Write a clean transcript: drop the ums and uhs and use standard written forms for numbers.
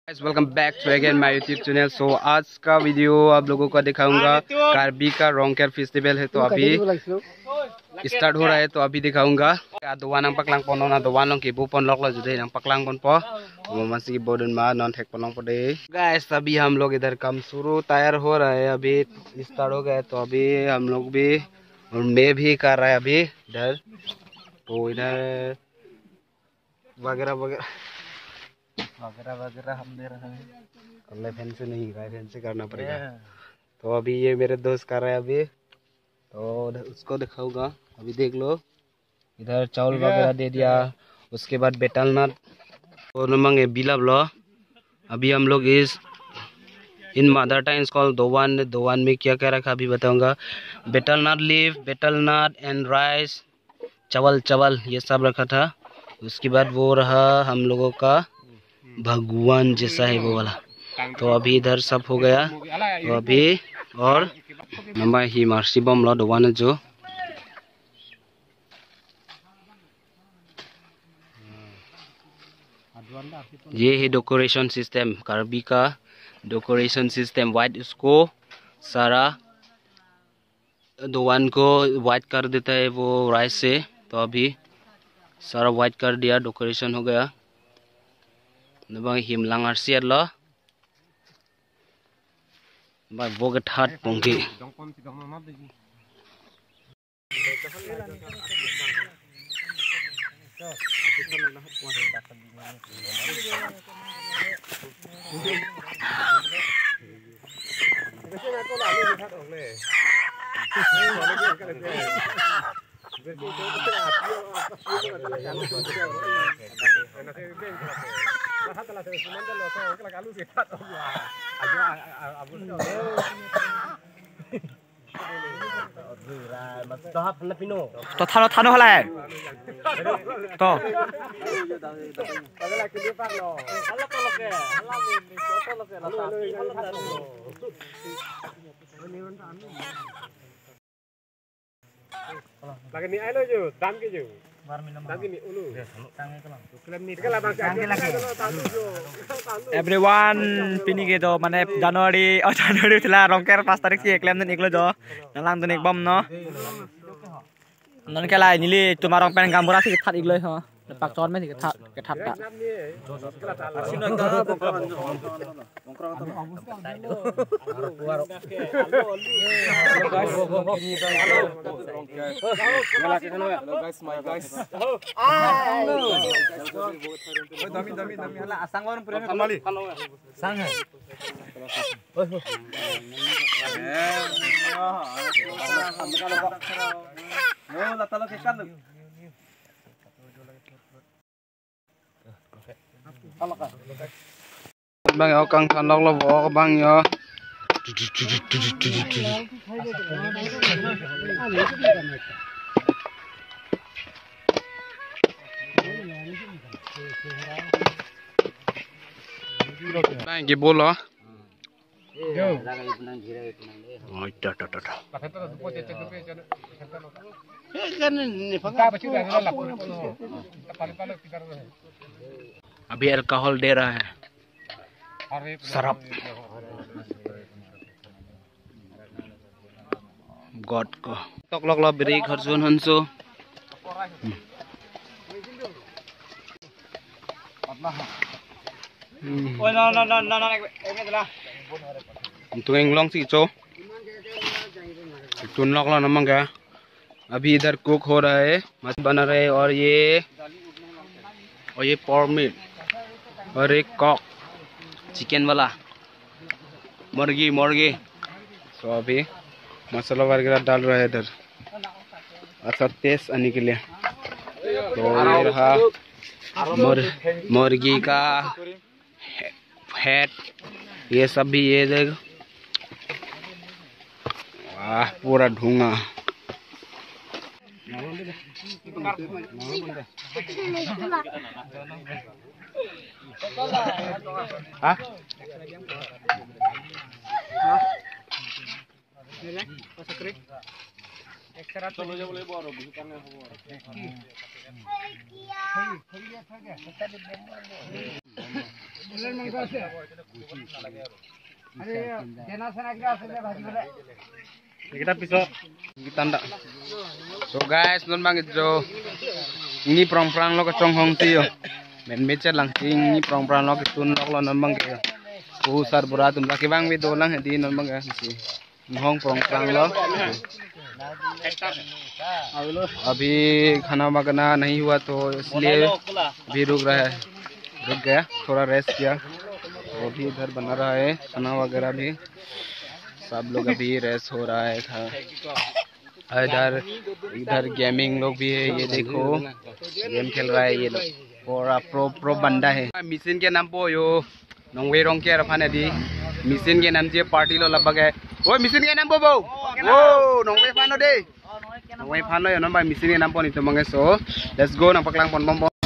Welcome back to again my YouTube channel. So आज का video आप लोगों को दिखाऊंगा। कार्बी का रोंगकेर फेस्टिवल है तो अभी स्टार्ट हो रहा है, तो अभी दिखाऊंगा। दोवान नंग पकलांग पोनो ना दोवान लोग की बुपन लोग लो जुदे नंग पकलांग पन पो मसी की बोडन मा नॉन टेक पनोंग पड़े। गाइस अभी हम लोग इधर काम शुरू तैयार हो रहा है, अभी स्टार्ट हो गया। तो अभी हम लोग भी और मैं भी कर रहा है अभी इधर, तो इधर वगैरह वगैरह हम दे रहे हैं। कल्ले फैन से नहीं गए, फैन से करना पड़ेगा। तो अभी ये मेरे दोस्त कर रहे हैं अभी, तो उसको दिखाऊंगा। अभी देख लो, इधर चावल वगैरह दे दिया, उसके बाद बेटल नट और नमंग बिलब लो। अभी हम लोग इन मदर टाइम्स कॉल दोवान में क्या क्या रखा अभी बताऊंगा। Betel nut leaf, betel nut and rice, चावल ये सब रखा था। उसके बाद वो रहा हम लोगों का भगवान जैसा है वो वाला। तो अभी इधर सब हो गया। तो अभी और नंबर ही मार्सी बम लो दोवान जो ये है डेकोरेशन सिस्टम, कार्बी का डेकोरेशन सिस्टम। वाइट इसको सारा दोवान को वाइट कर देता है वो राइस से। तो अभी सारा वाइट कर दिया, डेकोरेशन हो गया। नबंग हिमलांग आरसियर लो बाय बोगट हाट पोंगे। तो थानो हला है तो lagi ni ayo jo dam ke jo dam ni ulu everyone पिनी के दो माने जनवरी थिला रंकेर 5 तारिख से एकलेम दिन एकलो जो नलांग दिन एक बम न नन केला निली तुमार रंग पेन गामबरा से थात इगलो ह पाक चौर में थात के थात ता dami hala asang wan pure kembali sang hai bang yo kang thanok lo bo bang yo bang ke bola oh ta अभी अल्कोहल दे रहा है शराब गॉड को तक लग लो ब्रेक हरसोन हंसो ओए ना तू इंग्लॉन्ग सी चो तुन लग लो नमंग क्या। अभी इधर कुक हो रहा है, मछली बना रहे हैं। और ये पोर्क मीट और एक कॉक चिकन वाला मुर्गी। तो अभी मसाला वगैरह डाल रहा है इधर अच्छा टेस्ट आने के लिए। तो ये रहा मुर्गी का फैट, ये सब भी ये देख पूरा ढूंगा। Kita pisau. Kita ndak. So guys, non bang itu ini perang-perang lo kecong hong tiyo. Men mecer lang ini perang-perang lo ketun lo non bang ke. Usar berat laki bang video lang di non bang sih. Hong perang-perang lo. अभी खाना वगैरह नहीं हुआ तो इसलिए अभी रुक गया थोड़ा रेस्ट किया तो अभी इधर बना रहा है खाना वगैरह भी सब लोग अभी रेस्ट हो रहा है इधर गेमिंग लोग भी है ये देखो गेम खेल रहा है ये लोग पूरा प्रो बंदा है मिशन के नाम पो यो नोंगे रोंग के रफाने दी मिशन के नाम से पार्टी लो लगभग है ओ मिशन के नाम पो बो ओ नोंगे फानो दे Wai phano ya nambah mesin yang nampon itu mangeso. Let's go nampak lang pon bom.